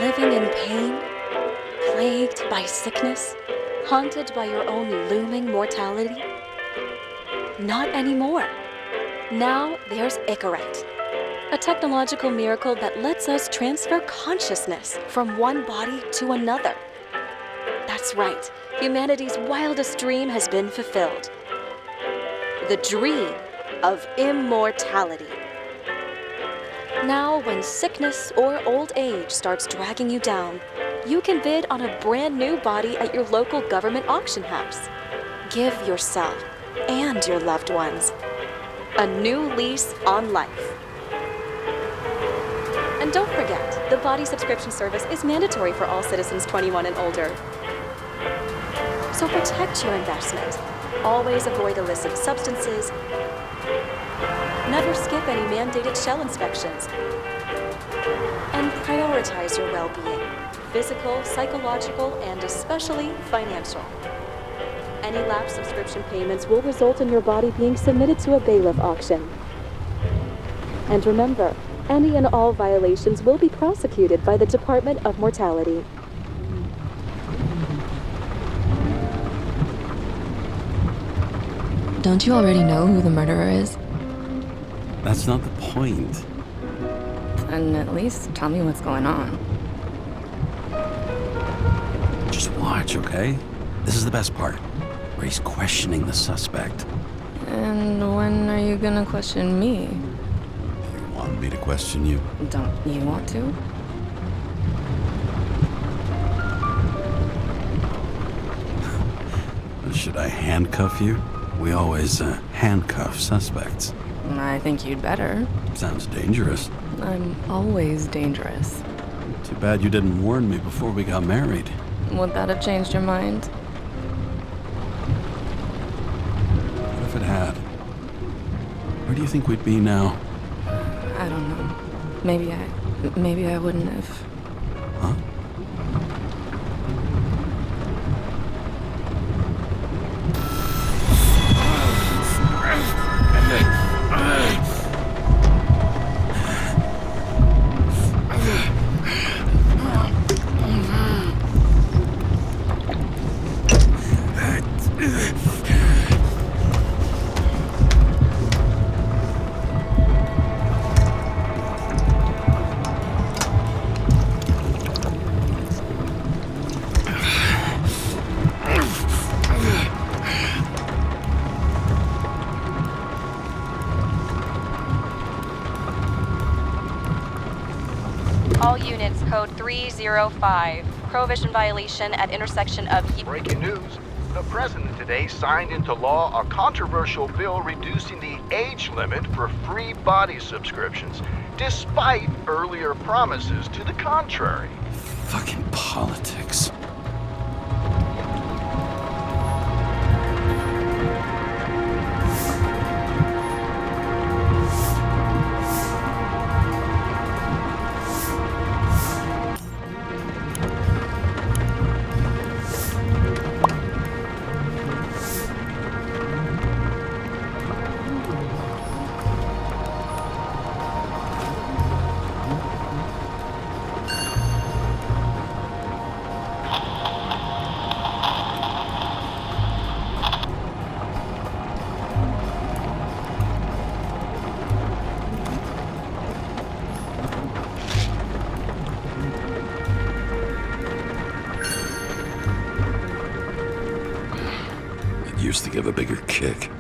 Living in pain, plagued by sickness, haunted by your own looming mortality? Not anymore. Now there's Icarite, a technological miracle that lets us transfer consciousness from one body to another. That's right, humanity's wildest dream has been fulfilled. The dream of immortality. Now, when sickness or old age starts dragging you down, you can bid on a brand new body at your local government auction house. Give yourself and your loved ones a new lease on life. And don't forget, the body subscription service is mandatory for all citizens 21 and older. So protect your investment. Always avoid illicit substances. Never skip any mandated shell inspections. And prioritize your well-being, physical, psychological, and especially financial. Any lapsed subscription payments will result in your body being submitted to a bailiff auction. And remember, any and all violations will be prosecuted by the Department of Mortality. Don't you already know who the murderer is? That's not the point. And at least tell me what's going on. Just watch, okay? This is the best part, where he's questioning the suspect. And when are you gonna question me? You want me to question you? Don't you want to? Should I handcuff you? We always handcuff suspects. I think you'd better. Sounds dangerous. I'm always dangerous. Too bad you didn't warn me before we got married. Would that have changed your mind? What if it had? Where do you think we'd be now? I don't know. Maybe I wouldn't have. Huh? All units, code 305. Prohibition violation at intersection of... Breaking news. The president today signed into law a controversial bill reducing the age limit for free body subscriptions, despite earlier promises to the contrary. Fucking politics. Used to give a bigger kick.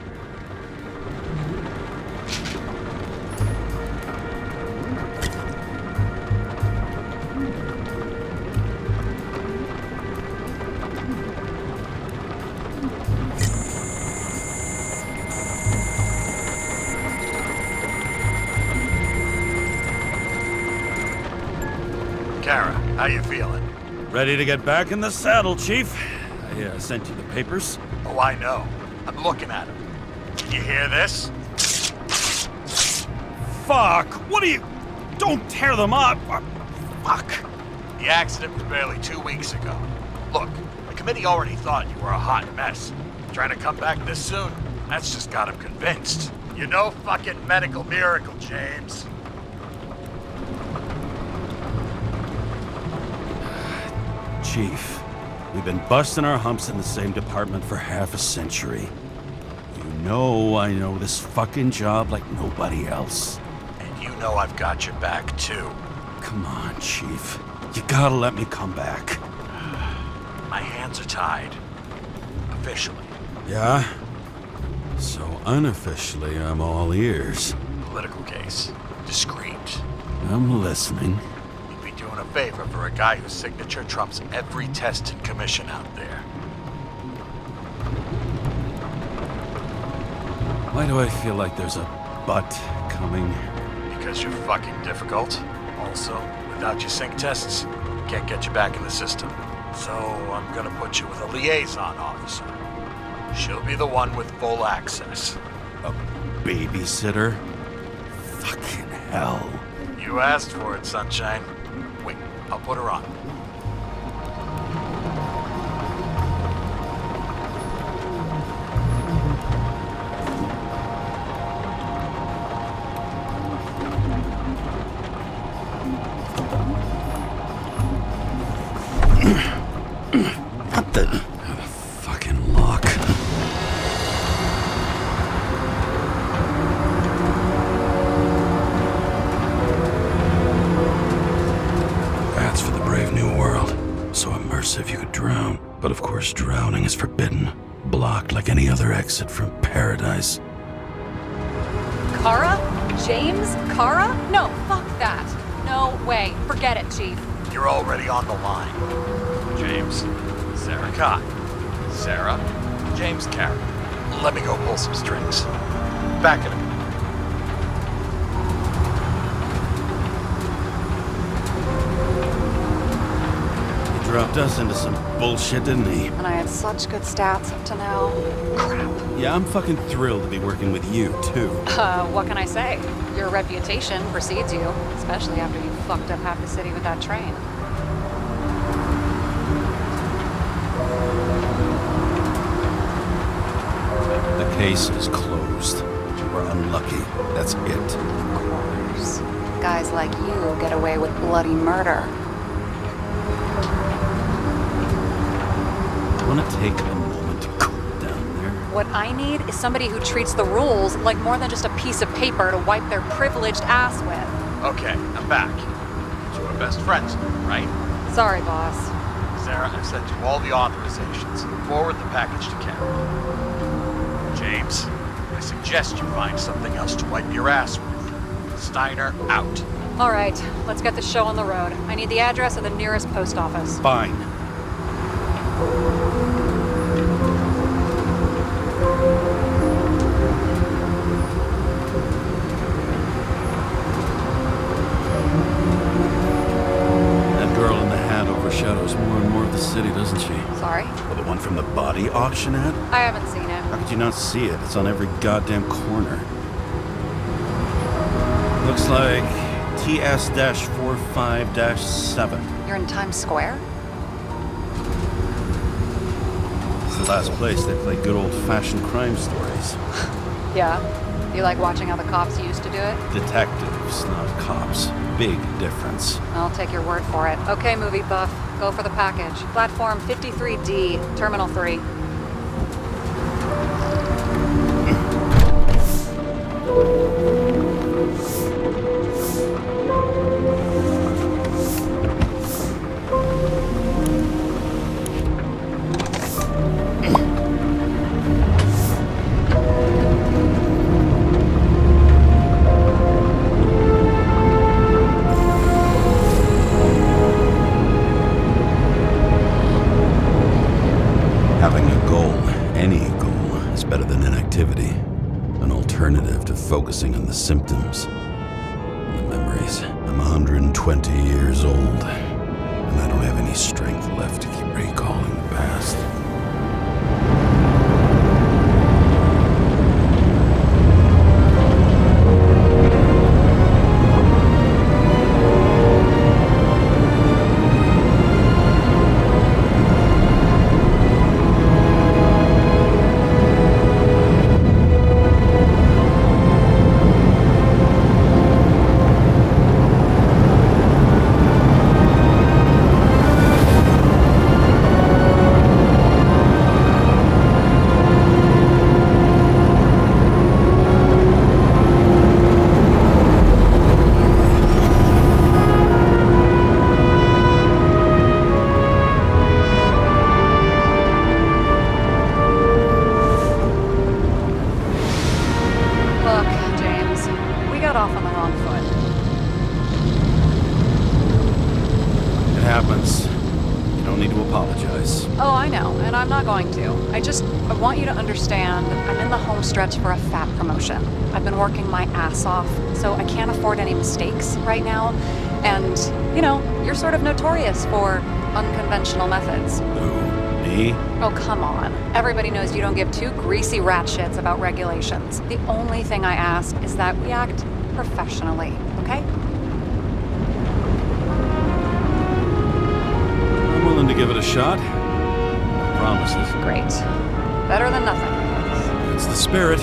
Kara, how you feeling? Ready to get back in the saddle, Chief. I sent you the papers. Oh, I know. I'm looking at him. Can you hear this? Fuck! What are you... Don't tear them up! Fuck! The accident was barely 2 weeks ago. Look, the committee already thought you were a hot mess. Trying to come back this soon, that's just got him convinced. You're no fucking medical miracle, James. Chief, we've been busting our humps in the same department for half a century. You know I know this fucking job like nobody else. And you know I've got your back, too. Come on, Chief. You gotta let me come back. My hands are tied. Officially. Yeah? So unofficially, I'm all ears. Political case. Discreet. I'm listening. You'd be doing a favor for a guy whose signature trumps every test and commission out there. Why do I feel like there's a but coming? Because you're fucking difficult. Also, without your sync tests, can't get you back in the system. So I'm gonna put you with a liaison officer. She'll be the one with full access. A babysitter? Fucking hell. You asked for it, Sunshine. Wait, I'll put her on. What the? Fucking lock. That's for the brave new world. So immersive you could drown. But of course, drowning is forbidden. Blocked like any other exit from paradise. Kara? James? Kara? No, fuck that. No way. Forget it, Chief. You're already on the line. James, Sarah Cott. Sarah, James Carey. Let me go pull some strings. Back at him. He dropped us into some bullshit, didn't he? And I had such good stats up to now. Crap. Yeah, I'm fucking thrilled to be working with you, too. What can I say? Your reputation precedes you, especially after you fucked up half the city with that train. The case is closed. You were unlucky. That's it. Of course. Guys like you get away with bloody murder. Want to take a moment to cool down there? What I need is somebody who treats the rules like more than just a piece of paper to wipe their privileged ass with. Okay, I'm back. So we're best friends, right? Sorry, boss. Sarah, I've sent you all the authorizations. Forward the package to Karen. James, I suggest you find something else to wipe your ass with. Steiner, out. All right, let's get the show on the road. I need the address of the nearest post office. Fine. That girl in the hat overshadows more and more of the city, doesn't she? Sorry? Well, the one from the body auction ad? I haven't seen it. How could you not see it? It's on every goddamn corner. Looks like TS-45-7. You're in Times Square? It's the last place they play good old-fashioned crime stories. Yeah. You like watching how the cops used to do it? Detectives, not cops. Big difference. I'll take your word for it. Okay, movie buff. Go for the package. Platform 53D, Terminal 3. Having a goal, any goal, is better than inactivity. An alternative to focusing on the symptoms and the memories. I'm 120 years old, and I don't have any strength left to keep recalling the past. I want you to understand I'm in the home stretch for a fat promotion. I've been working my ass off, so I can't afford any mistakes right now. And, you're sort of notorious for unconventional methods. Who, me? Oh, come on. Everybody knows you don't give two greasy rat shits about regulations. The only thing I ask is that we act professionally, okay? I'm willing to give it a shot. No promises. Great. Better than nothing. It's the spirit.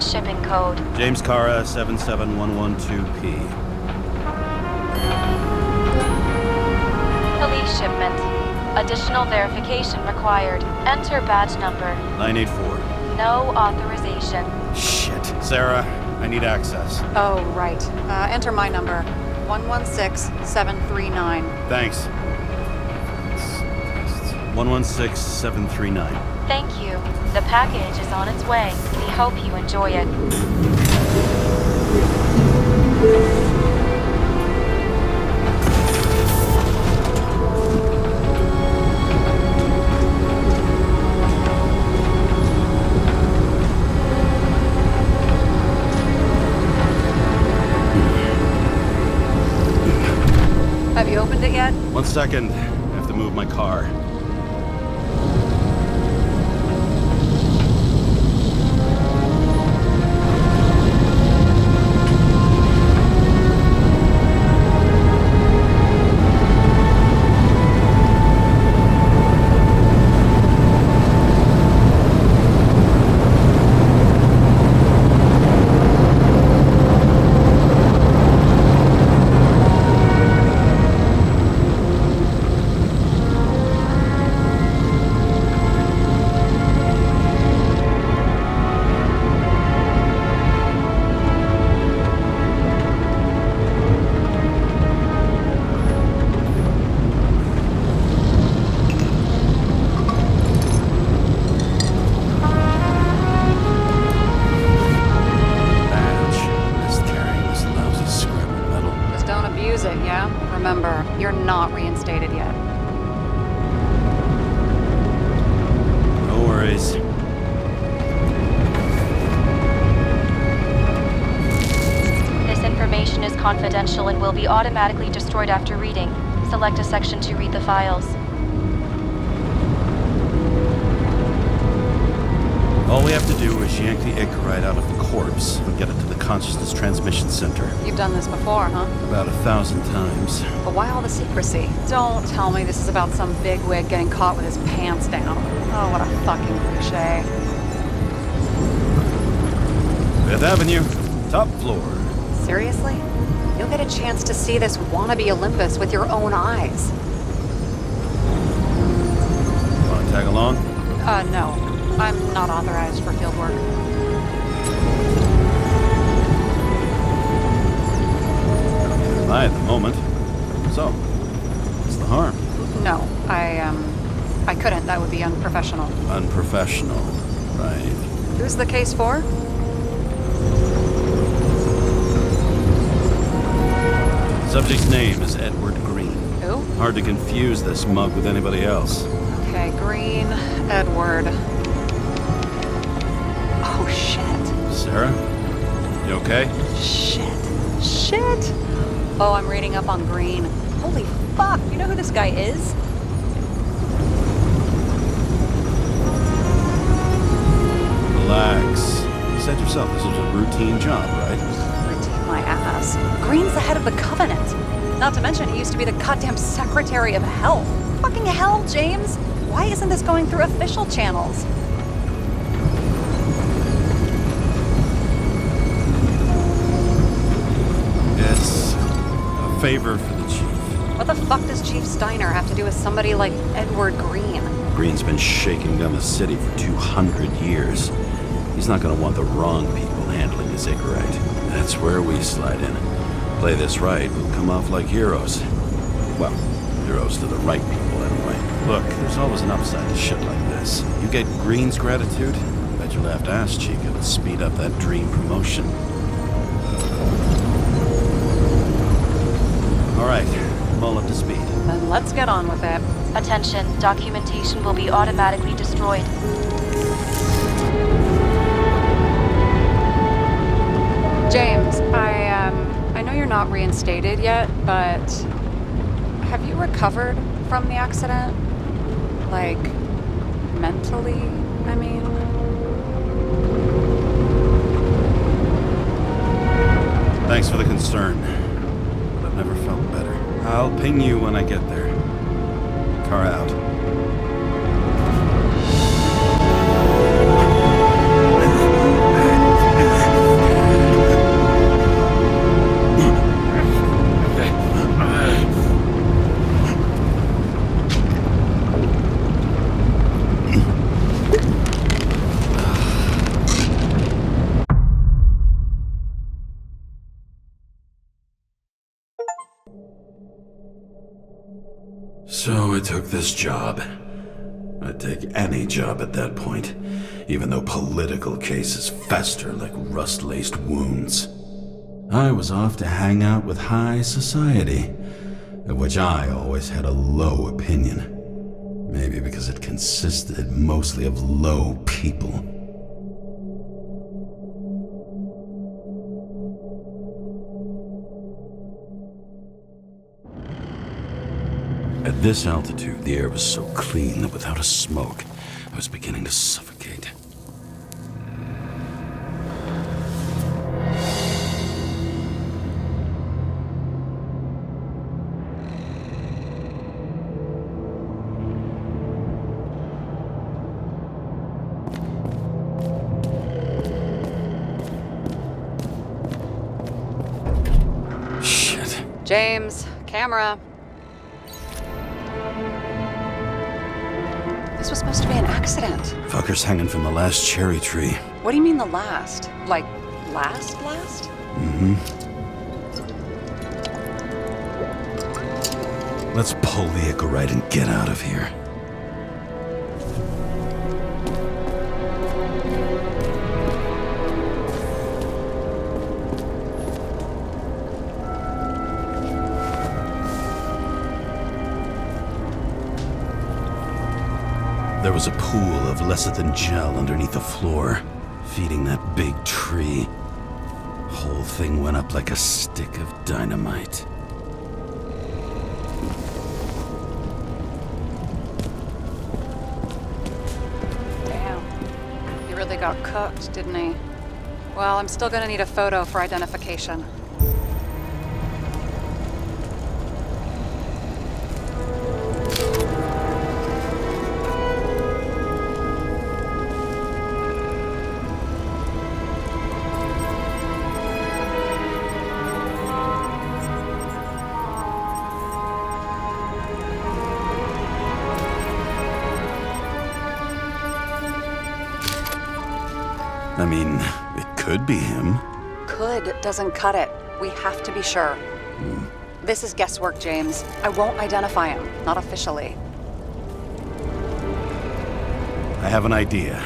Shipping code. James Cara 77112P. Police shipment. Additional verification required. Enter badge number. 984. No authorization. Shit. Sarah, I need access. Oh, right. Enter my number. 116739. Thanks. 116739. Thank you. The package is on its way. We hope you enjoy it. Have you opened it yet? 1 second. I have to move my car. Remember, you're not reinstated yet. No worries. This information is confidential and will be automatically destroyed after reading. Select a section to read the files. All we have to do is yank the Icarite out of the corpse and get it to the consciousness transmission center. You've done this before, huh? About 1,000 times. But why all the secrecy? Don't tell me this is about some bigwig getting caught with his pants down. Oh, what a fucking cliche. 5th Avenue, top floor. Seriously? You'll get a chance to see this wannabe Olympus with your own eyes. Want to tag along? No. I'm not authorized for field work. Neither am I at the moment. So, what's the harm? No, I couldn't. That would be unprofessional. Unprofessional, right. Who's the case for? Subject's name is Edward Green. Who? Hard to confuse this mug with anybody else. Okay, Green, Edward. Oh, shit. Sarah? You okay? Shit. Oh, I'm reading up on Green. Holy fuck, you know who this guy is? Relax. You said yourself this was a routine job, right? Routine my ass. Green's the head of the Covenant. Not to mention he used to be the goddamn Secretary of Health. Fucking hell, James. Why isn't this going through official channels? It's a favor for the chief. What the fuck does Chief Steiner have to do with somebody like Edward Green? Green's been shaking down the city for 200 years. He's not gonna want the wrong people handling his Icarite. That's where we slide in. Play this right, we'll come off like heroes. Well, heroes to the right people, anyway. Look, there's always an upside to shit like this. You get Green's gratitude, bet your left ass cheek it'll speed up that dream promotion. All right, I'm all up to speed. Then let's get on with it. Attention, documentation will be automatically destroyed. James, I know you're not reinstated yet, but have you recovered from the accident? Like, mentally, I mean? Thanks for the concern, but I've never felt better. I'll ping you when I get there. Car out. So I took this job. I'd take any job at that point, even though political cases fester like rust-laced wounds. I was off to hang out with high society, of which I always had a low opinion. Maybe because it consisted mostly of low people. At this altitude, the air was so clean that without a smoke, I was beginning to suffocate. Shit. James, camera. This was supposed to be an accident. Fucker's hanging from the last cherry tree. What do you mean the last? Like, last? Mm-hmm. Let's pull the Icarite and get out of here. There was a pool of lecithin gel underneath the floor, feeding that big tree. Whole thing went up like a stick of dynamite. Damn. He really got cooked, didn't he? Well, I'm still gonna need a photo for identification. I mean, it could be him. Could doesn't cut it. We have to be sure. This is guesswork, James. I won't identify him. Not officially. I have an idea.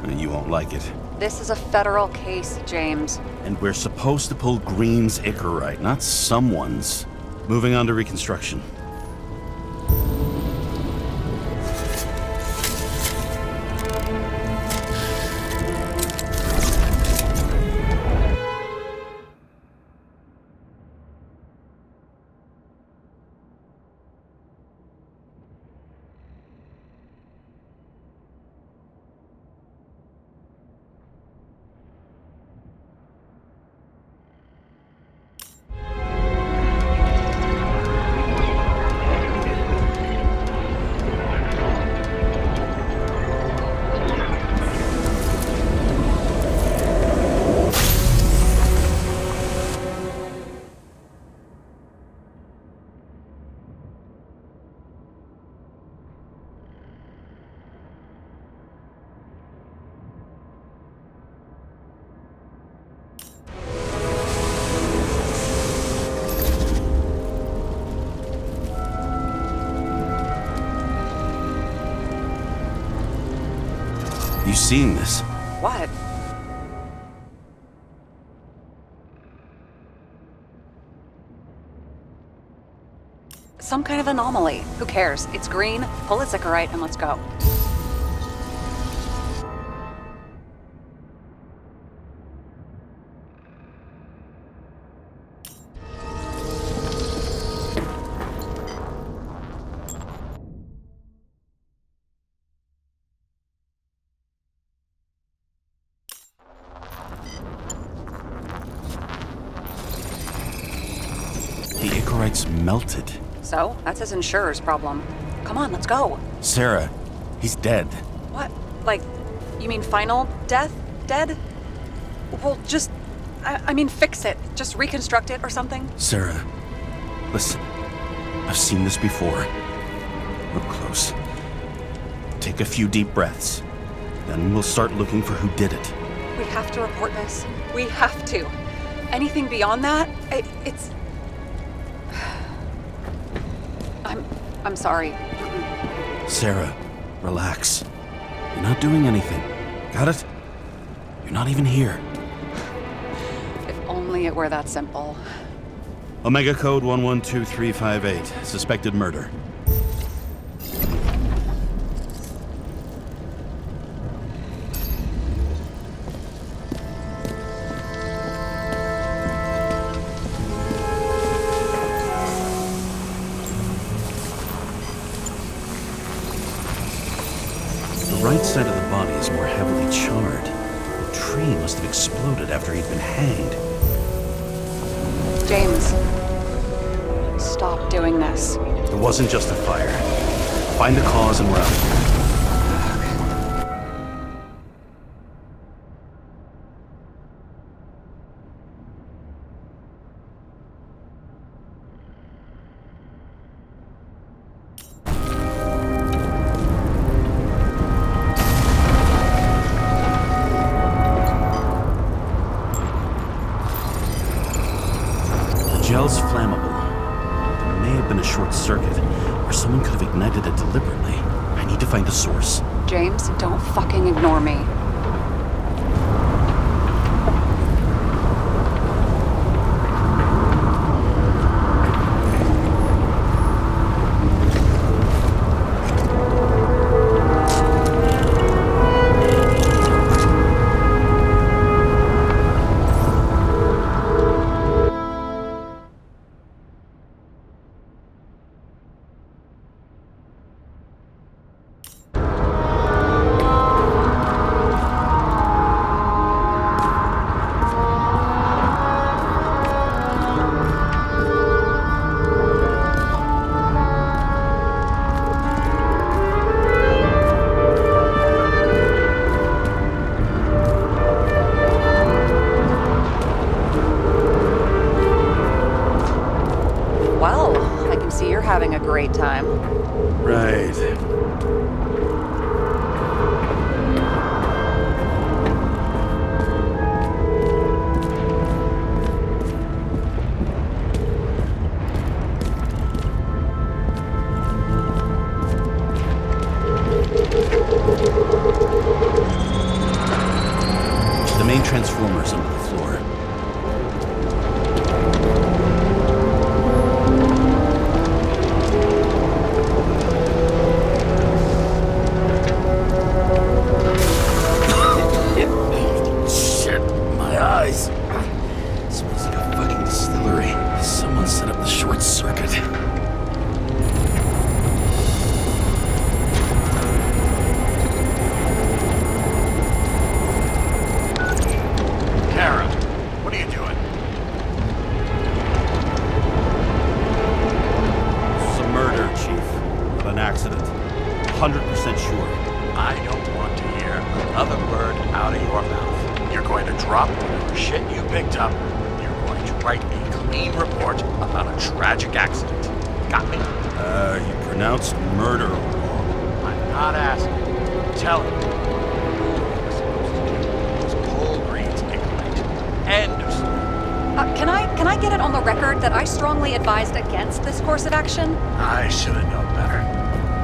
You won't like it. This is a federal case, James. And we're supposed to pull Green's Icarite, not someone's. Moving on to reconstruction. You seen this? What? Some kind of anomaly. Who cares? It's green, pull its Icarite, and let's go. The Icarite's melted. So, that's his insurer's problem. Come on, let's go. Sarah, he's dead. What? Like, you mean final death? Dead? Well, just, I mean, fix it. Just reconstruct it or something. Sarah, listen. I've seen this before. Look close. Take a few deep breaths. Then we'll start looking for who did it. We have to report this. We have to. Anything beyond that, it's... I'm sorry. Sarah, relax. You're not doing anything. Got it? You're not even here. If only it were that simple. Omega code 112358. Suspected murder. The right side of the body is more heavily charred. The tree must have exploded after he'd been hanged. James, stop doing this. It wasn't just a fire. Find the cause and we're out. Gel's flammable. There may have been a short circuit, or someone could have ignited it deliberately. I need to find the source. James, don't fucking ignore me. transformers under the floor. Shit, my eyes. Smells like a fucking distillery. Someone set up the short circuit. Kara, what are you doing? It's a murder, Chief. Not an accident. 100% sure. I don't want to hear another word out of your mouth. You're going to drop whatever shit you picked up. You're going to write a clean report about a tragic accident. Got me? You pronounced murder wrong. I'm not asking. Tell me. All you were supposed to do was pull Green's ignite. End of story. Can I get it on the record that I strongly advised against this course of action? I should have known better.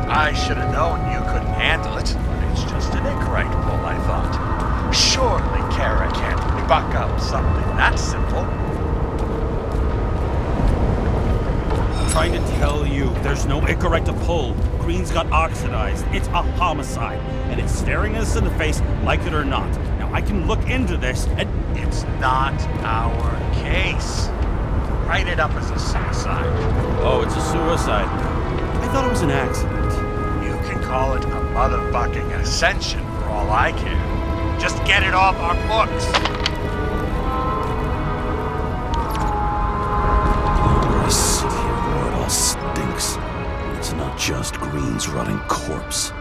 I should have known you couldn't handle it. It's just an Icarite pull, I thought. Surely Kara can't buck up something that simple. I'm trying to tell you, there's no Icarite to pull. Green's got oxidized. It's a homicide, and it's staring us in the face, like it or not. Now, I can look into this, and It's not our case. Write it up as a suicide. oh, it's a suicide. I thought it was an accident. You can call it a motherfucking ascension for all I care. Just get it off our books. I sit here where it all stinks. It's not just Green's rotting corpse.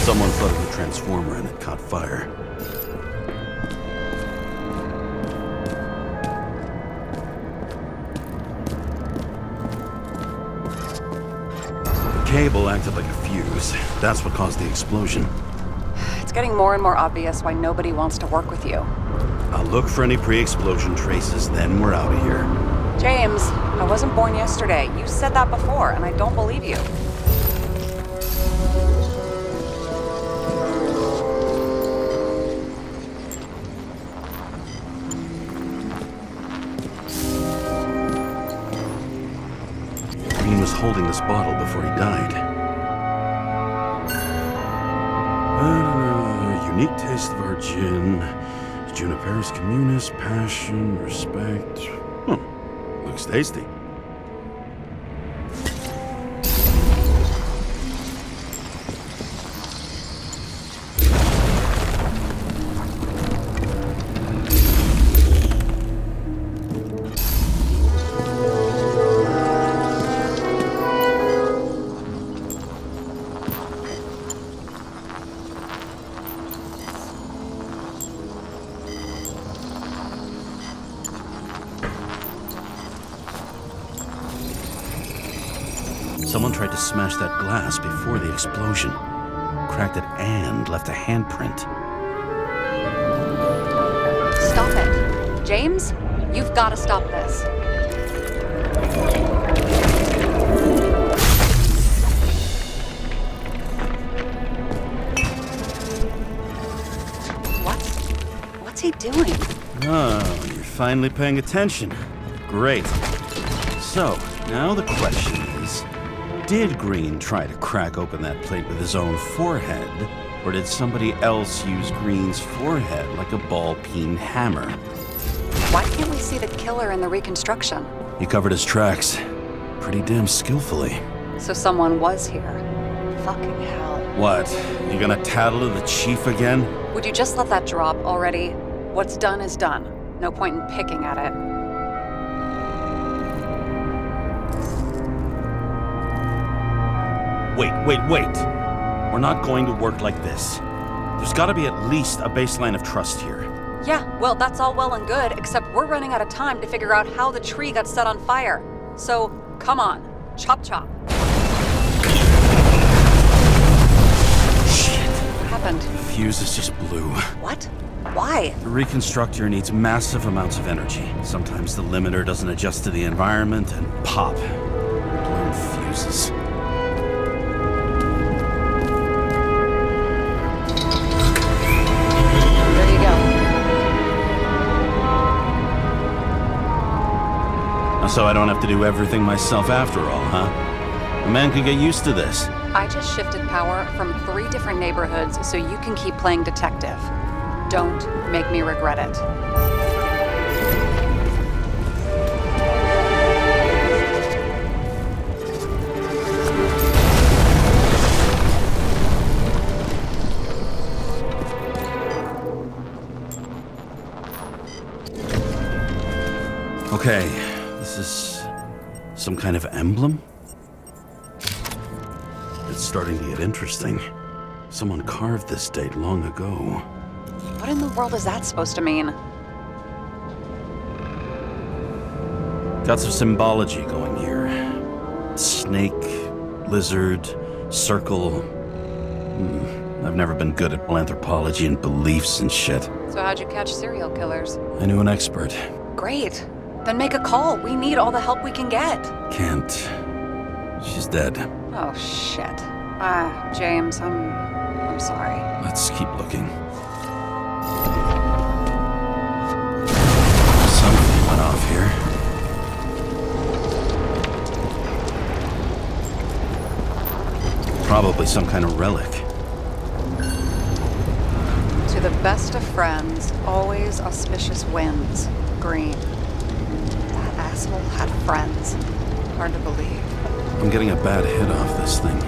Someone flooded the transformer and it caught fire. The cable acted like a fuse. That's what caused the explosion. It's getting more and more obvious why nobody wants to work with you. I'll look for any pre-explosion traces, then we're out of here. James, I wasn't born yesterday. You said that before, and I don't believe you. Green was holding this bottle before he died. Unique taste of our gin. Juniperus communis, passion, respect. Looks tasty. Someone tried to smash that glass before the explosion. Cracked it and left a handprint. Stop it. James, you've got to stop this. What's he doing? Oh, you're finally paying attention. Great. So, now the question is, did Green try to crack open that plate with his own forehead, or did somebody else use Green's forehead like a ball-peen hammer? Why can't we see the killer in the reconstruction? He covered his tracks pretty damn skillfully. So someone was here. Fucking hell. What? You gonna tattle to the chief again? Would you just let that drop already? What's done is done. No point in picking at it. Wait. We're not going to work like this. There's gotta be at least a baseline of trust here. Yeah, well, that's all well and good, except we're running out of time to figure out how the tree got set on fire. So, come on. Chop chop. fuse is just blew. What? Why? The reconstructor needs massive amounts of energy. Sometimes the limiter doesn't adjust to the environment, and pop. Blown fuses. There you go. So I don't have to do everything myself after all, huh? A man could get used to this. I just shifted power from 3 different neighborhoods so you can keep playing detective. Don't make me regret it. Okay, this is some kind of emblem? It's starting to get interesting. Someone carved this date long ago. What in the world is that supposed to mean? Got some symbology going here. Snake, lizard, circle. I've never been good at anthropology and beliefs and shit. So how'd you catch serial killers? I knew an expert. Great. Then make a call. We need all the help we can get. Can't. She's dead. Oh, shit. James, I'm sorry. Let's keep looking. Something went off here. Probably some kind of relic. To the best of friends, always auspicious winds. Green. That asshole had friends. Hard to believe. I'm getting a bad hit off this thing.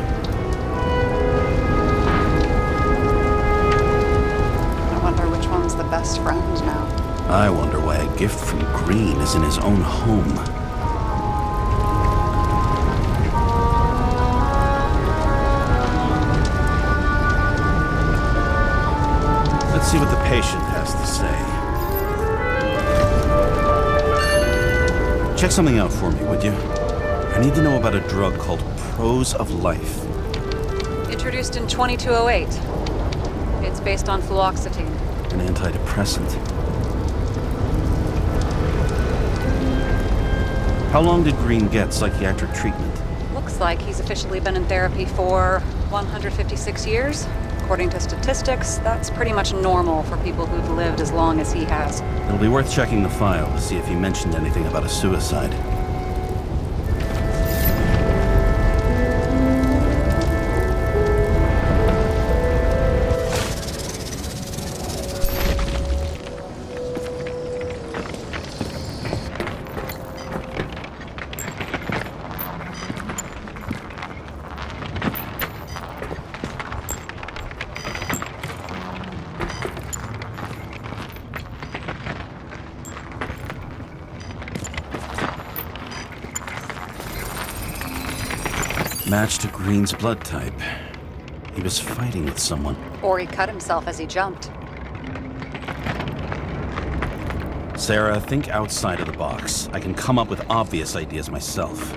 I wonder which one's the best friend now. I wonder why a gift from Green is in his own home. Let's see what the patient has to say. Check something out for me, would you? I need to know about a drug called Prose of Life. Introduced in 2208. It's based on fluoxetine. An antidepressant. How long did Green get psychiatric treatment? Looks like he's officially been in therapy for 156 years. According to statistics, that's pretty much normal for people who've lived as long as he has. It'll be worth checking the file to see if he mentioned anything about a suicide. Match to Green's blood type. He was fighting with someone. Or he cut himself as he jumped. Sarah, think outside of the box. I can come up with obvious ideas myself.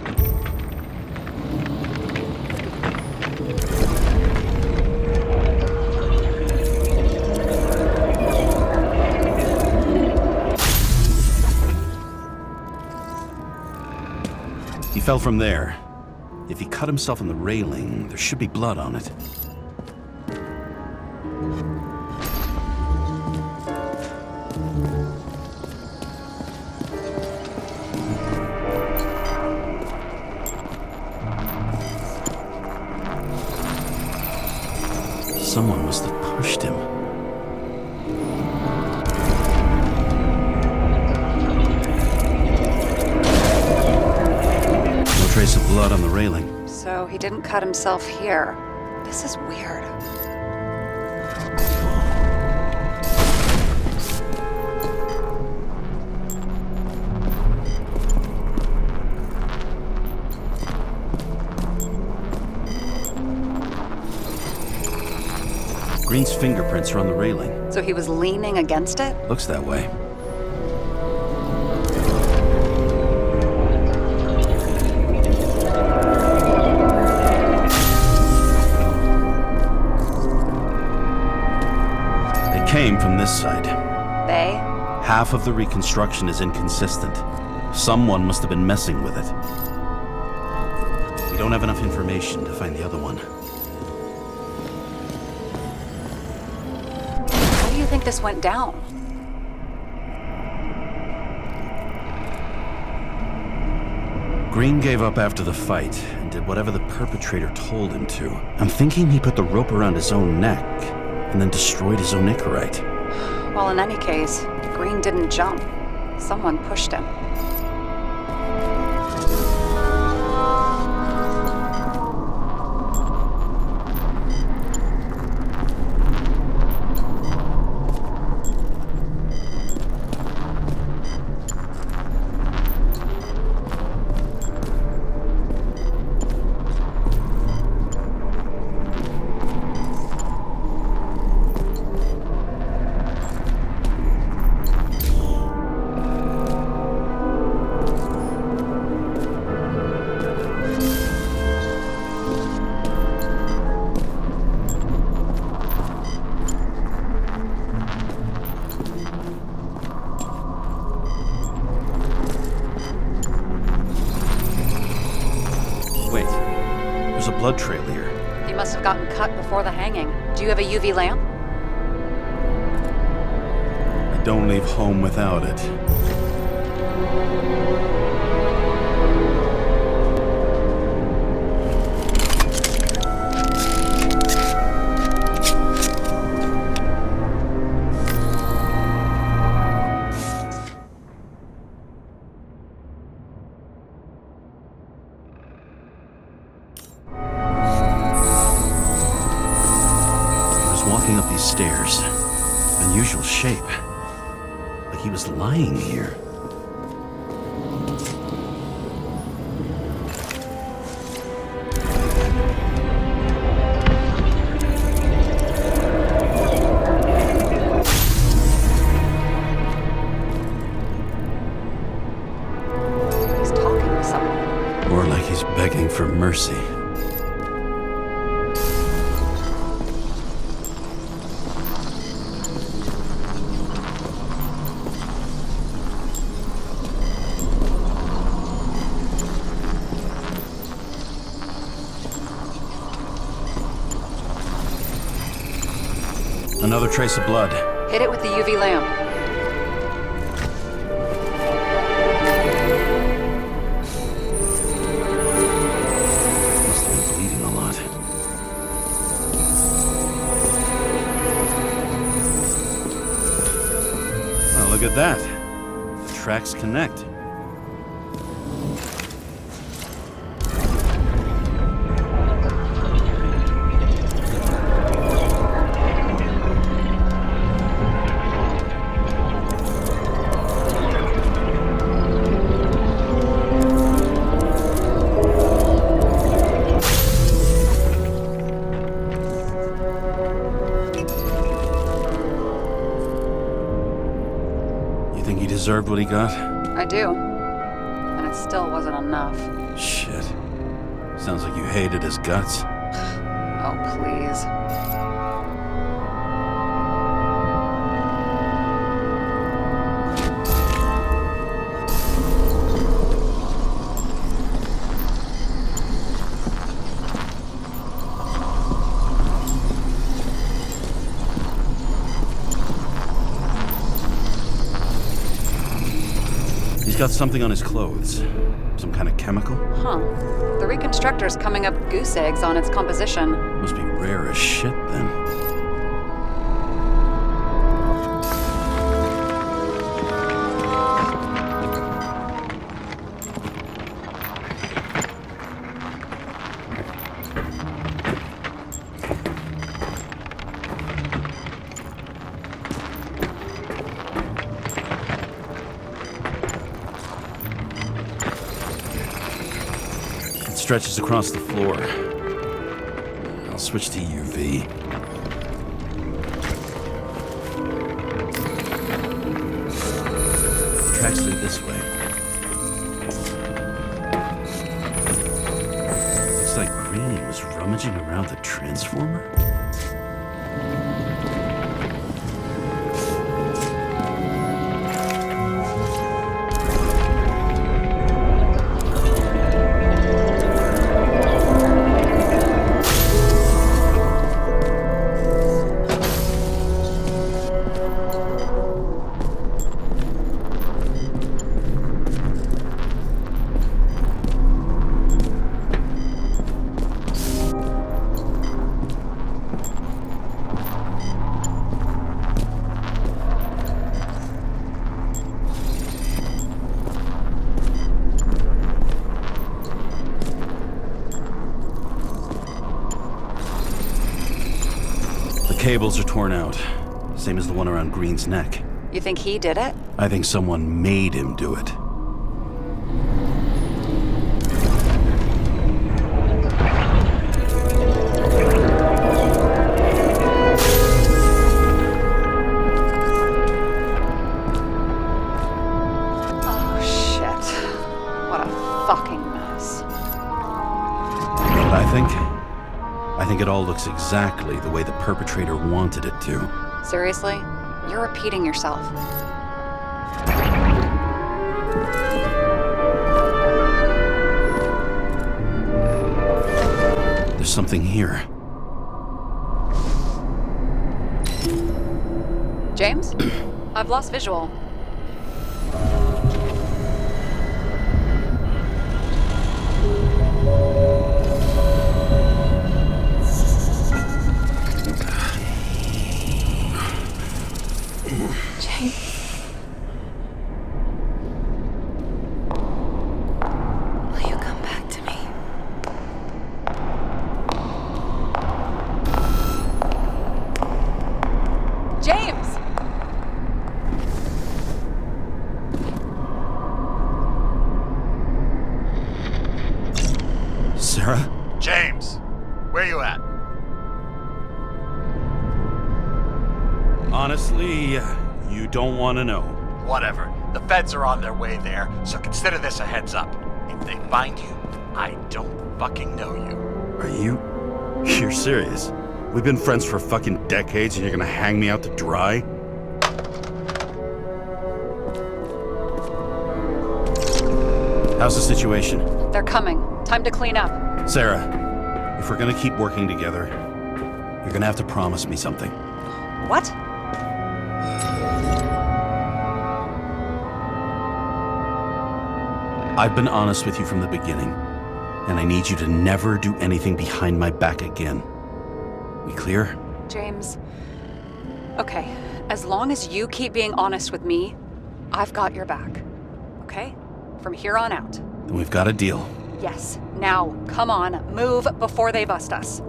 He fell from there. If he cut himself on the railing, there should be blood on it. Someone must have pushed him. No trace of blood on the railing. So he didn't cut himself here. This is weird. Green's fingerprints are on the railing. So he was leaning against it? Looks that way. came from this side. They? Half of the reconstruction is inconsistent. Someone must have been messing with it. We don't have enough information to find the other one. How do you think this went down? Green gave up after the fight and did whatever the perpetrator told him to. I'm thinking he put the rope around his own neck and then destroyed his own Icarite. Well, in any case, Green didn't jump. Someone pushed him. Blood trail here. He must have gotten cut before the hanging. Do you have a UV lamp? I don't leave home without it. Walking up these stairs. Unusual shape. Like he was lying here. He's talking to someone. More like he's begging for mercy. Another trace of blood. Hit it with the UV lamp. Must have been bleeding a lot. Well, look at that. The tracks connect. Think he deserved what he got? I do. And it still wasn't enough. Shit. Sounds like you hated his guts. Oh, please. He's got something on his clothes. Some kind of chemical? Huh. The reconstructor's coming up goose eggs on its composition. Must be rare as shit, then. Stretches across the floor. I'll switch to UV. Tracks lead this way. Looks like Green was rummaging around the transformer. cables are torn out. Same as the one around Green's neck. You think he did it? I think someone made him do it. Oh, shit. What a fucking mess. You know what I think? I think it all looks exactly the way the perpetrator wanted it to. Seriously? You're repeating yourself. There's something here. James? I've lost visual. James. Will you come back to me? James! Sarah? James, where you at? Honestly, you don't want to know. Whatever. The feds are on their way there, so consider this a heads up. If they find you, I don't fucking know you. Are you? You're serious? We've been friends for fucking decades and you're gonna hang me out to dry? How's the situation? They're coming. Time to clean up. Sarah, if we're gonna keep working together, you're gonna have to promise me something. What? I've been honest with you from the beginning, and I need you to never do anything behind my back again. We clear? James. Okay, as long as you keep being honest with me, I've got your back. Okay? From here on out. Then we've got a deal. Yes. Now, come on, move before they bust us.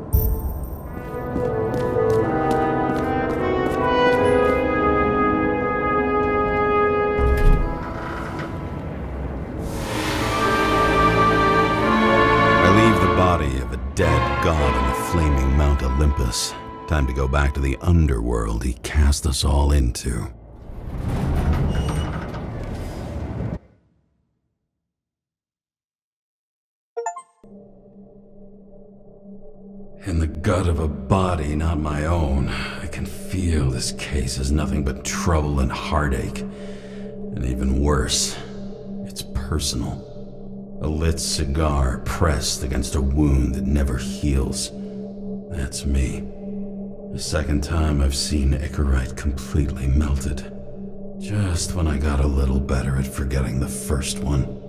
Body of a dead god on the flaming Mount Olympus. Time to go back to the underworld he cast us all into. In the gut of a body not my own, I can feel this case is nothing but trouble and heartache. And even worse, it's personal. A lit cigar pressed against a wound that never heals. That's me. The second time I've seen Icarite completely melted. Just when I got a little better at forgetting the first one.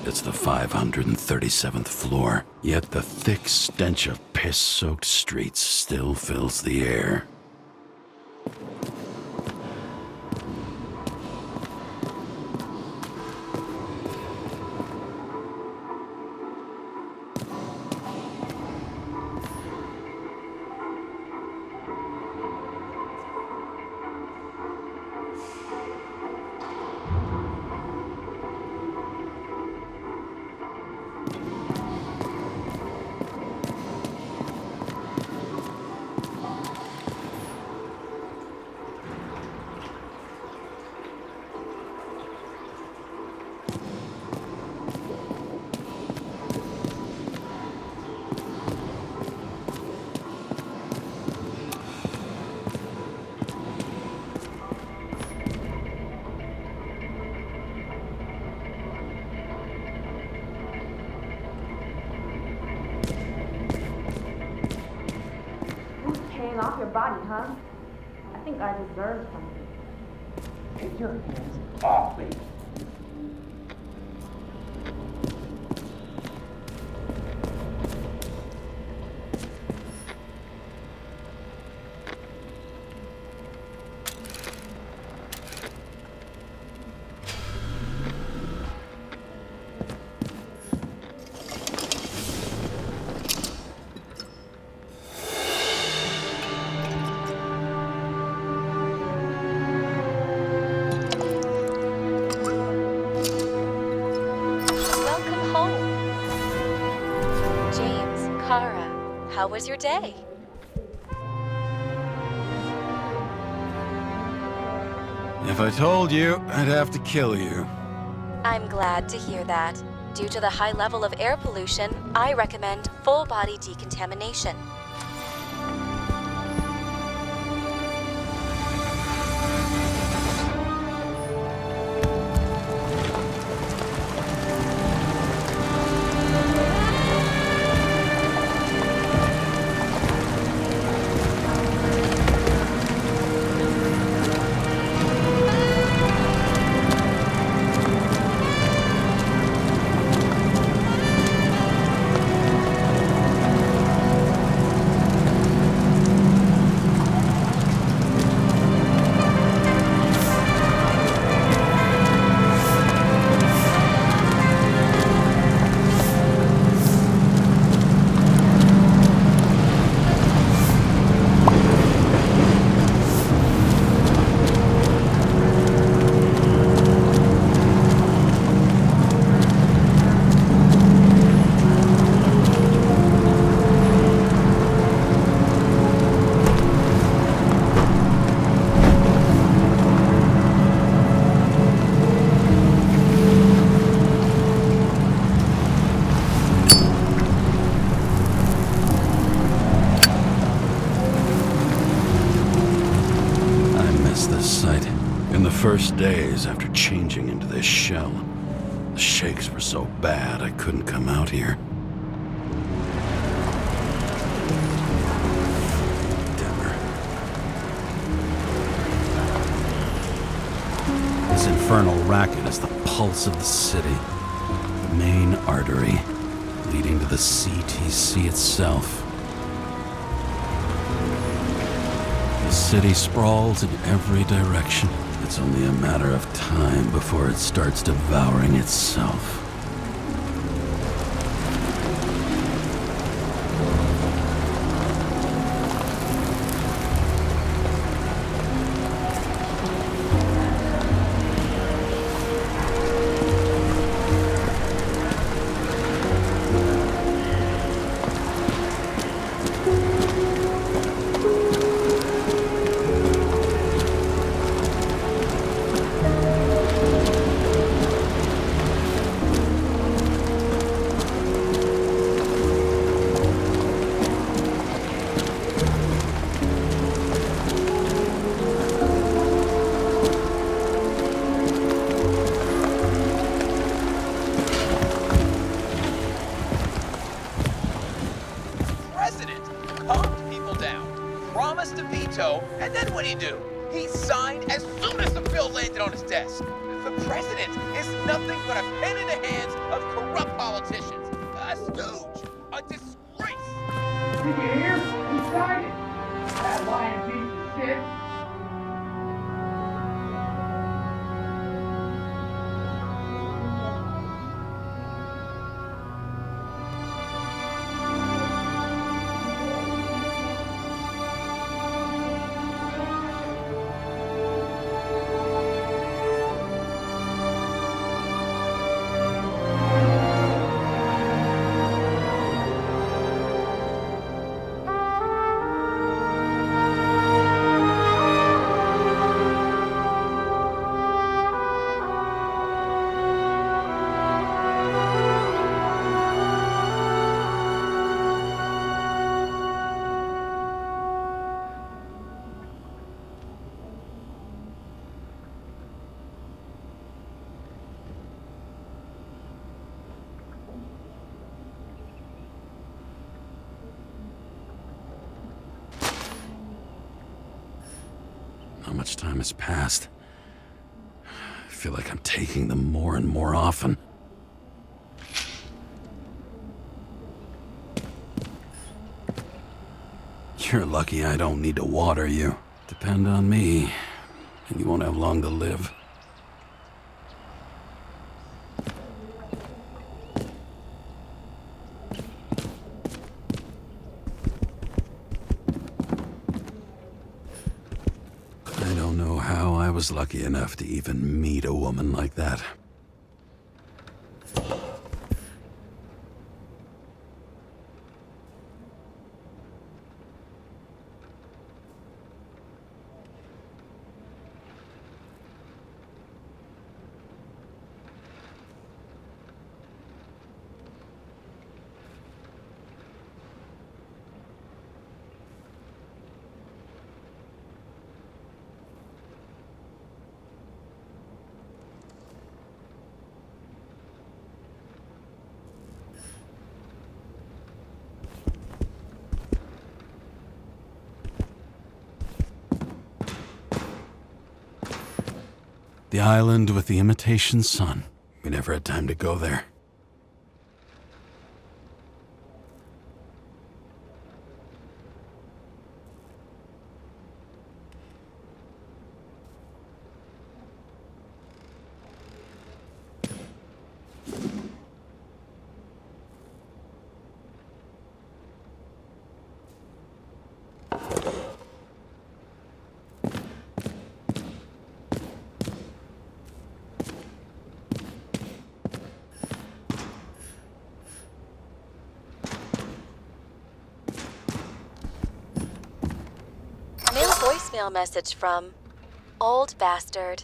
It's the 537th floor, yet the thick stench of piss-soaked streets still fills the air. off your body, huh? I think I deserve something. Get your hands off me! How was your day? If I told you, I'd have to kill you. I'm glad to hear that. Due to the high level of air pollution, I recommend full body decontamination. First days after changing into this shell, the shakes were so bad I couldn't come out here. Dimmer. This infernal racket is the pulse of the city, the main artery leading to the CTC itself. The city sprawls in every direction. It's only a matter of time before it starts devouring itself. And then what do? He signed as soon as the bill landed on his desk. The president is nothing but a pen in the hands of corrupt politicians. A stooge. A disgrace. Did you hear? He signed it. That lying piece of shit. time has passed. I feel like I'm taking them more and more often. You're lucky I don't need to water you. Depend on me, and you won't have long to live. I don't know how I was lucky enough to even meet a woman like that. The island with the imitation sun. We never had time to go there. Voicemail message from Old Bastard.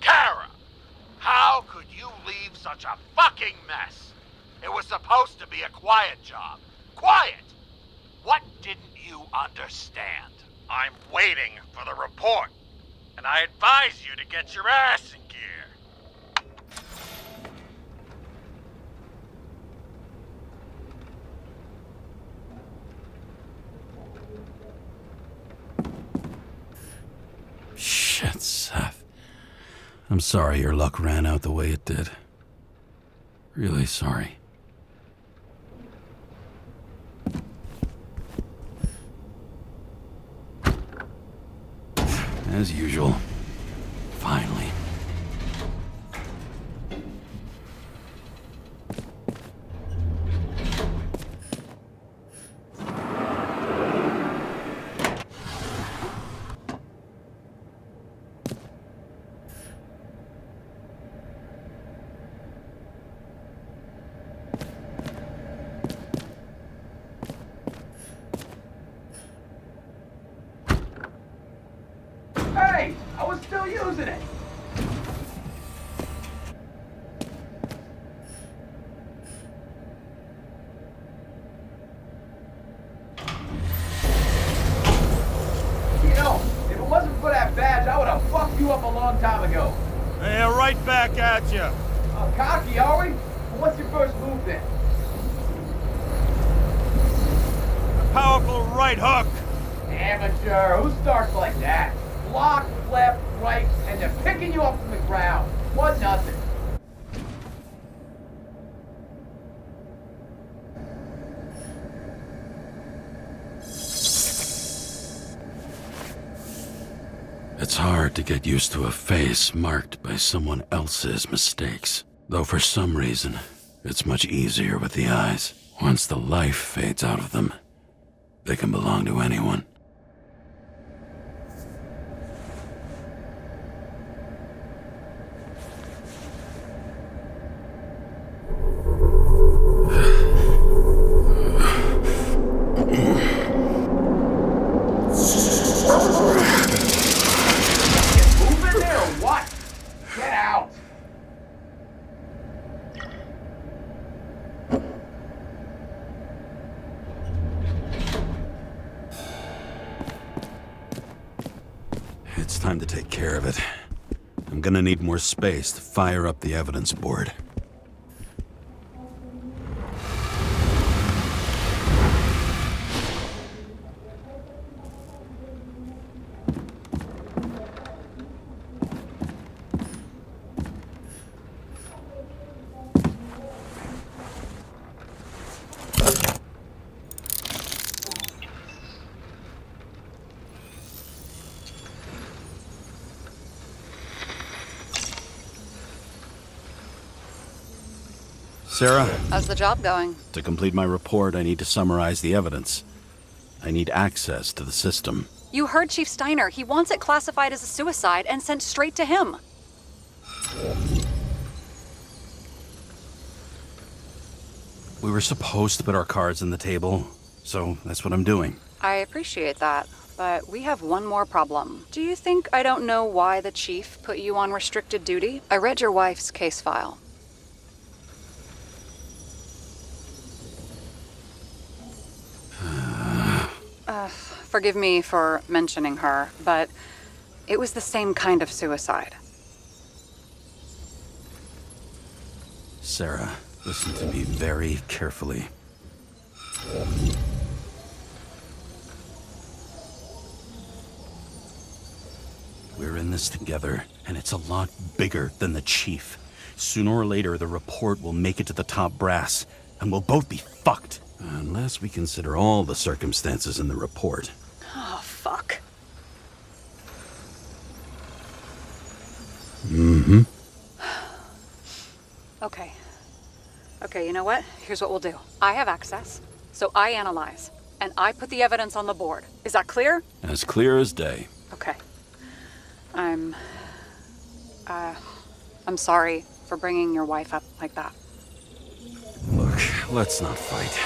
Kara! How could you leave such a fucking mess? It was supposed to be a quiet job. Quiet! What didn't you understand? I'm waiting for the report, and I advise you to get your ass in gear. Shit, Seth. I'm sorry your luck ran out the way it did. Really sorry. As usual. Finally. Hey! I was still using it! You know, if it wasn't for that badge, I would have fucked you up a long time ago. Yeah, right back at you. Cocky, are we? Well, what's your first move then? Powerful right hook. Amateur, who starts like that? Block, left, right, and they're picking you up from the ground. 1-0. It's hard to get used to a face marked by someone else's mistakes. Though for some reason, it's much easier with the eyes. Once the life fades out of them, they can belong to anyone. It's time to take care of it. I'm gonna need more space to fire up the evidence board. Sarah? How's the job going? To complete my report, I need to summarize the evidence. I need access to the system. You heard Chief Steiner. He wants it classified as a suicide and sent straight to him. We were supposed to put our cards on the table, so that's what I'm doing. I appreciate that, but we have one more problem. Do you think I don't know why the chief put you on restricted duty? I read your wife's case file. Forgive me for mentioning her, but it was the same kind of suicide. Sarah, listen to me very carefully. We're in this together, and it's a lot bigger than the chief. Sooner or later, the report will make it to the top brass, and we'll both be fucked. Unless we consider all the circumstances in the report. Oh, fuck. Mm-hmm. Okay. Okay, you know what? Here's what we'll do. I have access, so I analyze, and I put the evidence on the board. Is that clear? As clear as day. Okay. I'm sorry for bringing your wife up like that. Look, let's not fight.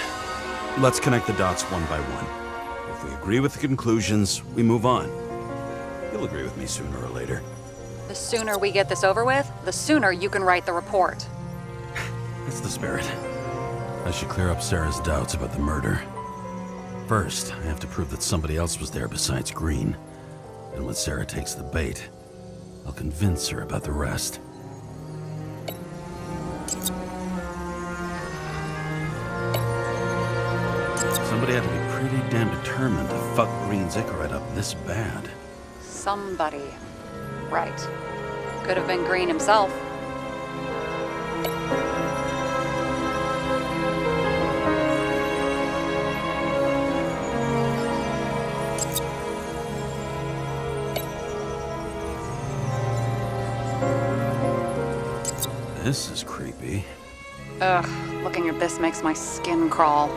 Let's connect the dots one by one. If we agree with the conclusions, we move on. You'll agree with me sooner or later. The sooner we get this over with, the sooner you can write the report. That's the spirit. I should clear up Sarah's doubts about the murder. First, I have to prove that somebody else was there besides Green. And when Sarah takes the bait, I'll convince her about the rest. Somebody had to be pretty damn determined to fuck Green's Icarus up this bad. Somebody. Right. Could have been Green himself. This is creepy. Ugh, looking at this makes my skin crawl.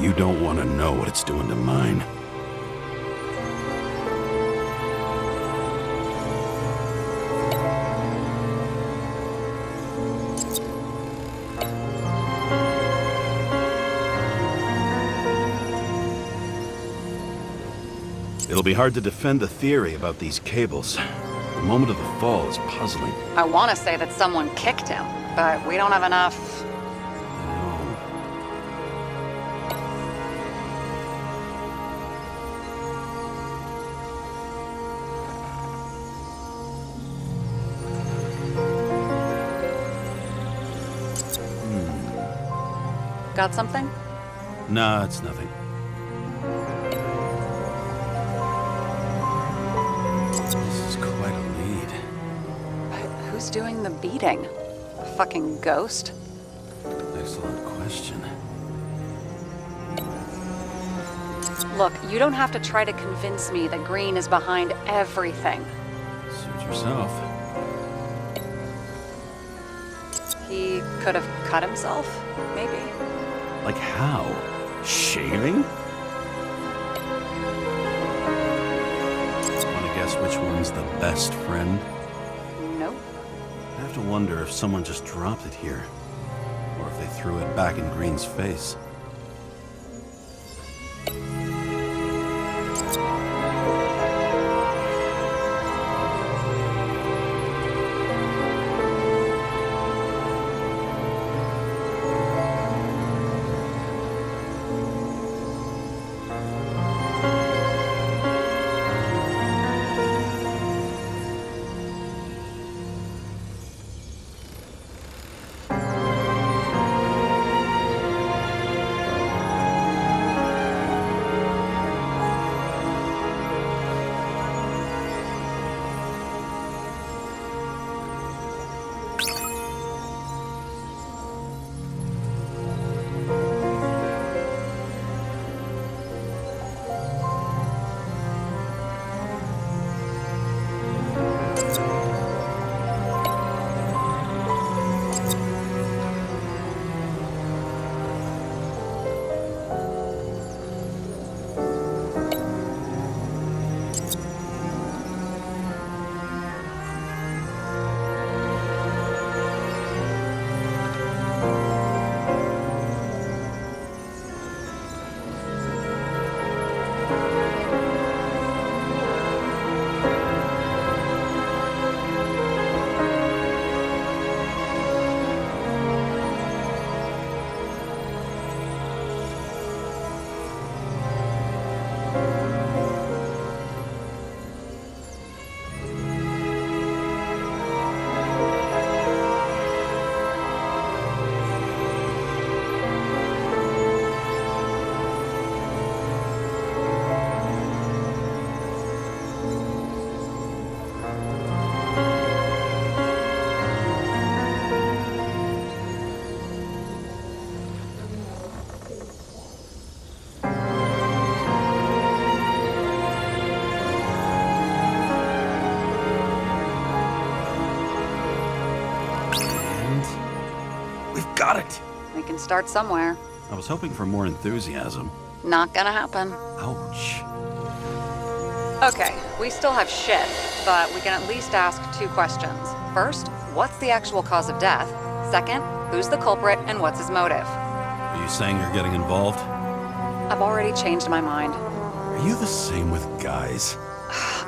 You don't want to know what it's doing to mine. It'll be hard to defend the theory about these cables. The moment of the fall is puzzling. I want to say that someone kicked him, but we don't have enough. Got something? Nah, it's nothing. This is quite a lead. But who's doing the beating? A fucking ghost? Excellent question. Look, you don't have to try to convince me that Green is behind everything. Suit yourself. He could have cut himself, maybe? Like how? Shaving? Wanna guess which one's the best friend? Nope. I have to wonder if someone just dropped it here. Or if they threw it back in Green's face. And we've got it. We can start somewhere. I was hoping for more enthusiasm. Not gonna happen. Ouch. Okay, we still have shit, but we can at least ask 2 questions. First, what's the actual cause of death? Second, who's the culprit and what's his motive? Are you saying you're getting involved? I've already changed my mind. Are you the same with guys?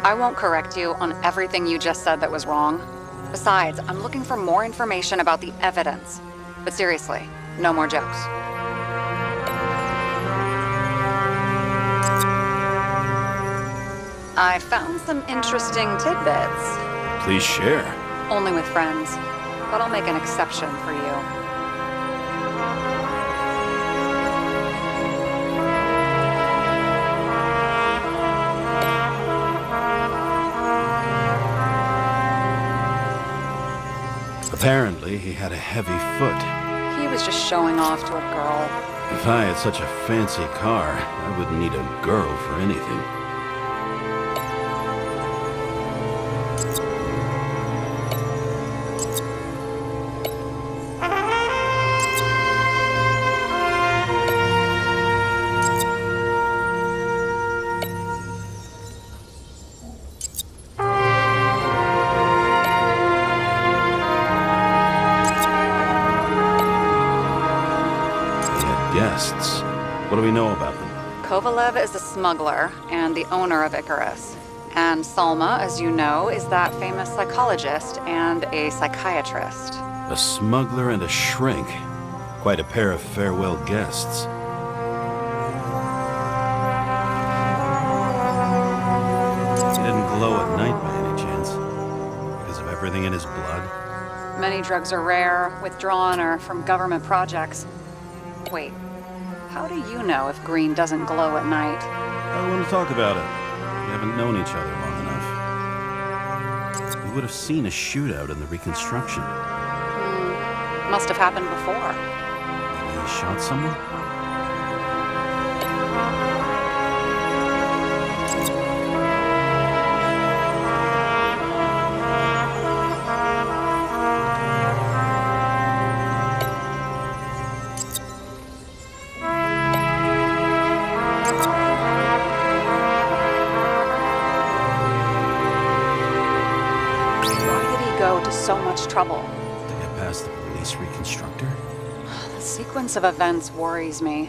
I won't correct you on everything you just said that was wrong. Besides, I'm looking for more information about the evidence. But seriously, no more jokes. I found some interesting tidbits. Please share. Only with friends. But I'll make an exception for you. Apparently, he had a heavy foot. He was just showing off to a girl. If I had such a fancy car, I wouldn't need a girl for anything. Guests. What do we know about them? Kovalev is a smuggler and the owner of Icarus. And Salma, as you know, is that famous psychologist and a psychiatrist. A smuggler and a shrink. Quite a pair of farewell guests. He didn't glow at night by any chance? Because of everything in his blood? Many drugs are rare, withdrawn, or from government projects. Wait, how do you know if green doesn't glow at night? I don't want to talk about it. We haven't known each other long enough. We would have seen a shootout in the reconstruction. Must have happened before. Maybe he shot someone? So much trouble. To get past the police reconstructor? The sequence of events worries me.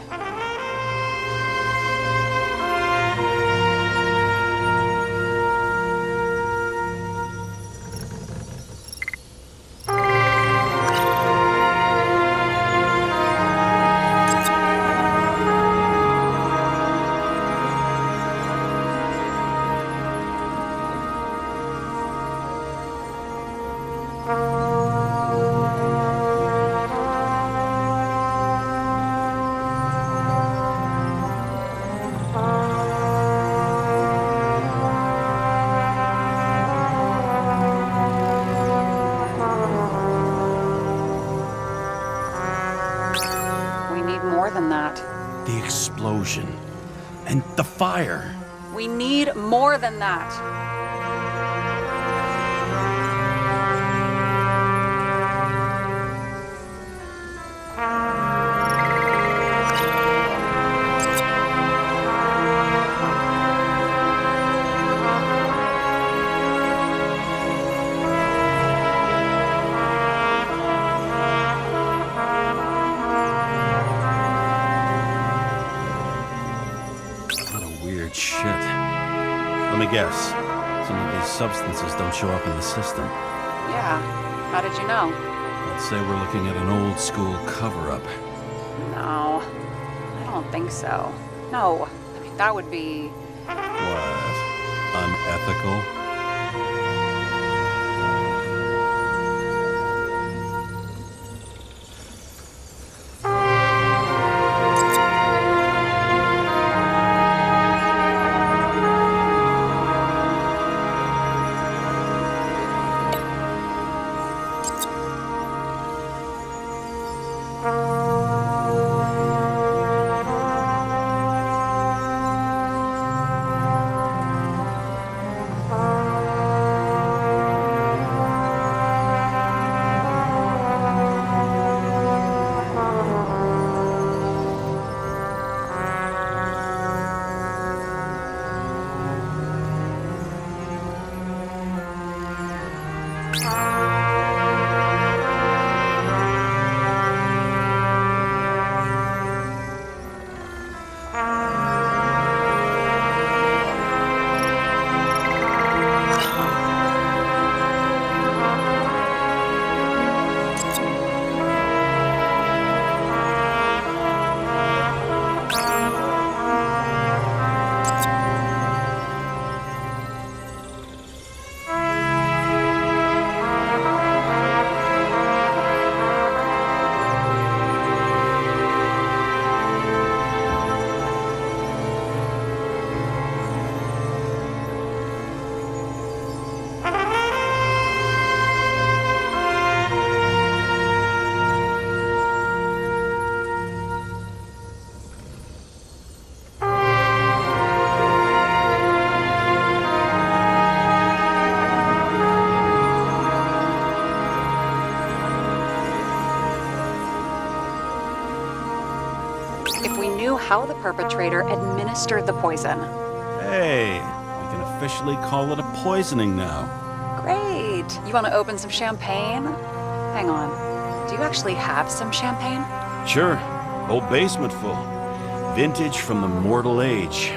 The explosion. And the fire. We need more than that. Shit. Let me guess. Some of these substances don't show up in the system. Yeah. How did you know? Let's say we're looking at an old school cover-up. No. I don't think so. No. I mean, that would be... What? Unethical? if we knew how the perpetrator administered the poison. Hey, we can officially call it a poisoning now. Great. You want to open some champagne? Hang on. Do you actually have some champagne? Sure, whole basement full. Vintage from the mortal age.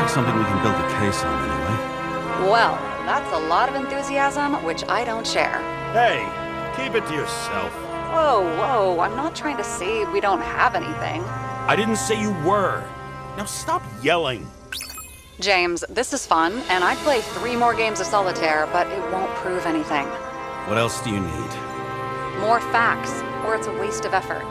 Something we can build a case on anyway. Well, that's a lot of enthusiasm, which I don't share. Hey, keep it to yourself. Whoa, I'm not trying to say we don't have anything. I didn't say you were. Now stop yelling. James, this is fun, and I'd play 3 more games of solitaire, but it won't prove anything. What else do you need? More facts, or it's a waste of effort.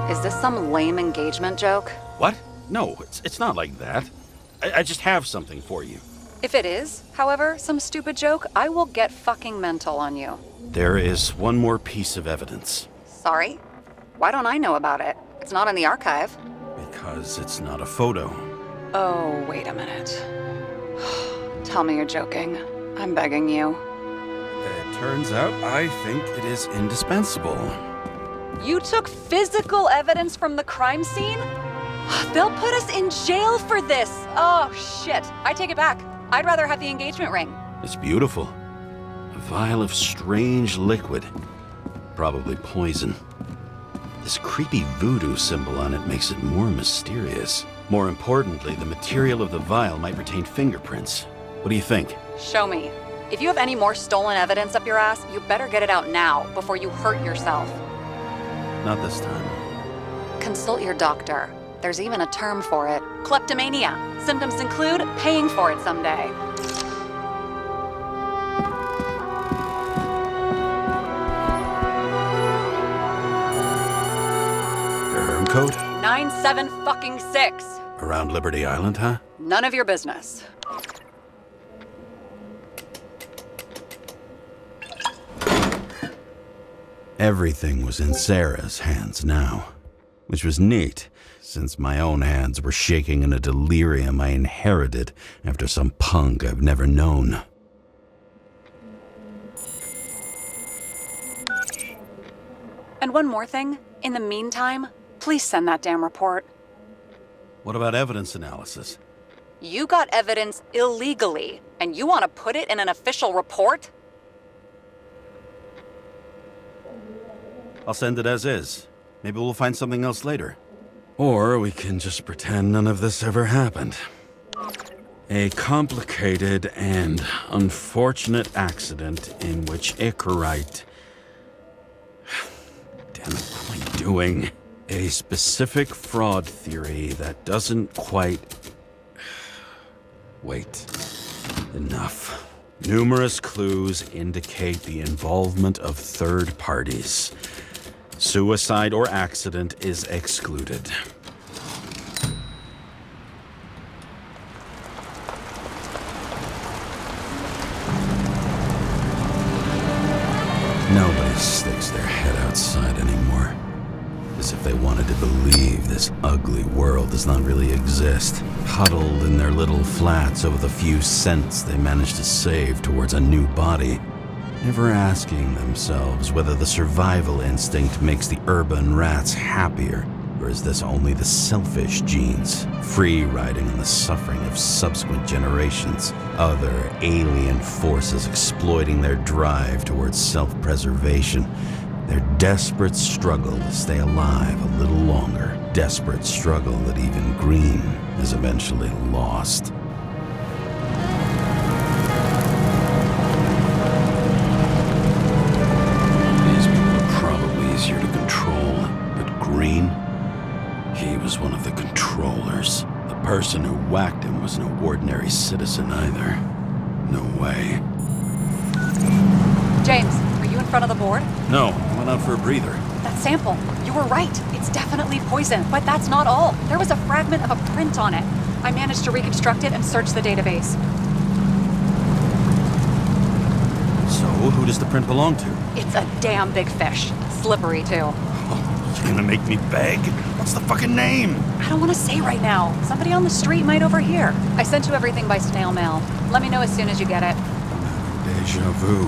Is this some lame engagement joke? What? No, it's not like that. I just have something for you. If it is, however, some stupid joke, I will get fucking mental on you. There is one more piece of evidence. Sorry? Why don't I know about it? It's not in the archive. Because it's not a photo. Oh, wait a minute. Tell me you're joking. I'm begging you. It turns out I think it is indispensable. You took physical evidence from the crime scene? They'll put us in jail for this. Oh, shit. I take it back. I'd rather have the engagement ring. It's beautiful. A vial of strange liquid. Probably poison. This creepy voodoo symbol on it makes it more mysterious. More importantly, the material of the vial might retain fingerprints. What do you think? Show me. If you have any more stolen evidence up your ass, you better get it out now before you hurt yourself. Not this time. Consult your doctor. There's even a term for it. Kleptomania. Symptoms include paying for it someday. Your herm code? 97-fucking-6. Around Liberty Island, huh? None of your business. Everything was in Sarah's hands now, which was neat, since my own hands were shaking in a delirium I inherited after some punk I've never known. And one more thing. In the meantime, please send that damn report. What about evidence analysis? You got evidence illegally, and you want to put it in an official report? I'll send it as is. Maybe we'll find something else later. Or we can just pretend none of this ever happened. A complicated and unfortunate accident in which Icarite... Damn it, what am I doing? A specific fraud theory that doesn't quite... Wait. Enough. Numerous clues indicate the involvement of third parties. Suicide or accident is excluded. Nobody sticks their head outside anymore. As if they wanted to believe this ugly world does not really exist. Huddled in their little flats over the few cents they managed to save towards a new body. Never asking themselves whether the survival instinct makes the urban rats happier, or is this only the selfish genes, free riding on the suffering of subsequent generations, other alien forces exploiting their drive towards self-preservation, their desperate struggle to stay alive a little longer, desperate struggle that even Green is eventually lost. Easier to control, but Green, he was one of the controllers. The person who whacked him was no ordinary citizen either. No way. James, are you in front of the board? No, I went out for a breather. That sample, you were right. It's definitely poison, but that's not all. There was a fragment of a print on it. I managed to reconstruct it and search the database. So, who does the print belong to? It's a damn big fish. Slippery, too. Oh, you're gonna make me beg? What's the fucking name? I don't want to say right now. Somebody on the street might overhear. I sent you everything by snail mail. Let me know as soon as you get it. Deja vu.